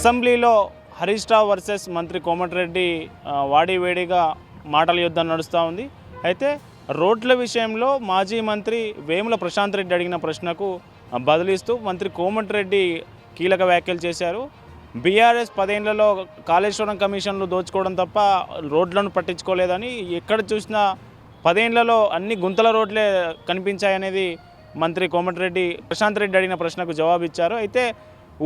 అసెంబ్లీలో హరీష్ రావు వర్సెస్ మంత్రి కోమటిరెడ్డి వాడివేడిగా మాటల యుద్ధం నడుస్తూ ఉంది. అయితే రోడ్ల విషయంలో మాజీ మంత్రి వేముల ప్రశాంత్ రెడ్డి అడిగిన ప్రశ్నకు బదులిస్తూ మంత్రి కోమటిరెడ్డి కీలక వ్యాఖ్యలు చేశారు. బీఆర్ఎస్ 10 ఏళ్లలో కాళేశ్వరం కమిషన్లు దోచుకోవడం తప్ప రోడ్లను పట్టించుకోలేదని, ఎక్కడ చూసినా 10 ఏళ్లలో అన్ని గుంతల రోడ్లే కనిపించాయనేది మంత్రి కోమటిరెడ్డి ప్రశాంత్ రెడ్డి అడిగిన ప్రశ్నకు జవాబిచ్చారు. అయితే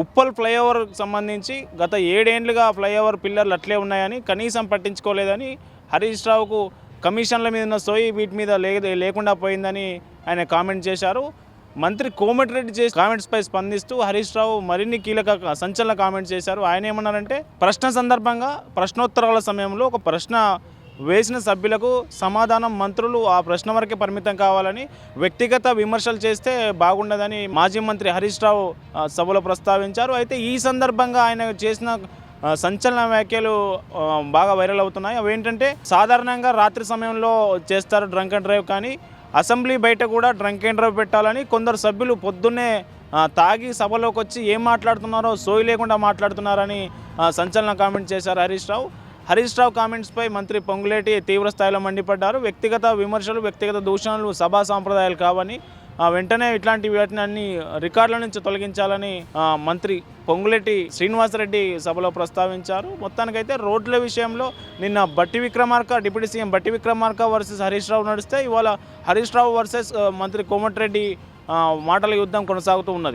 ఉప్పల్ ఫ్లైఓవర్ సంబంధించి గత 7 ఏళ్లుగా ఫ్లైఓవర్ పిల్లర్లు అట్లే ఉన్నాయని, కనీసం పట్టించుకోలేదని, హరీష్ రావుకు కమిషన్ల మీద ఉన్న సోయి వీటి మీద లేకుండా పోయిందని ఆయన కామెంట్ చేశారు. మంత్రి కోమటిరెడ్డి చేసే కామెంట్స్పై స్పందిస్తూ హరీష్ రావు మరిన్ని కీలక సంచలన కామెంట్స్ చేశారు. ఆయన ఏమన్నారంటే, ప్రశ్న సందర్భంగా ప్రశ్నోత్తరాల సమయంలో ఒక ప్రశ్న వేసిన సభ్యులకు సమాధానం మంత్రులు ఆ ప్రశ్న వరకే పరిమితం కావాలని, వ్యక్తిగత విమర్శలు చేస్తే బాగుండదని మాజీ మంత్రి హరీష్ రావు సభలో ప్రస్తావించారు. అయితే ఈ సందర్భంగా ఆయన చేసిన సంచలన వ్యాఖ్యలు బాగా వైరల్ అవుతున్నాయి. అవేంటంటే, సాధారణంగా రాత్రి సమయంలో చేస్తారు డ్రంక్ అండ్ డ్రైవ్, కానీ అసెంబ్లీ బయట కూడా డ్రంక్ అండ్ డ్రైవ్ పెట్టాలని కొందరు సభ్యులు పొద్దున్నే తాగి సభలోకి వచ్చి ఏం మాట్లాడుతున్నారో సోయి లేకుండా మాట్లాడుతున్నారని సంచలన కామెంట్ చేశారు హరీష్ రావు కామెంట్స్పై మంత్రి పొంగులేటి తీవ్ర స్థాయిలో మండిపడ్డారు. వ్యక్తిగత విమర్శలు, వ్యక్తిగత దూషణలు సభా సాంప్రదాయాలు కావని, వెంటనే ఇట్లాంటి వాటిని అన్ని రికార్డుల నుంచి తొలగించాలని మంత్రి పొంగులేటి శ్రీనివాసరెడ్డి సభలో ప్రస్తావించారు. మొత్తానికైతే రోడ్ల విషయంలో నిన్న డిప్యూటీ సీఎం బట్టి విక్రమార్క వర్సెస్ హరీష్ రావు నడిస్తే, ఇవాళ హరీష్ రావు వర్సెస్ మంత్రి కోమటిరెడ్డి మాటల యుద్ధం కొనసాగుతూ ఉన్నది.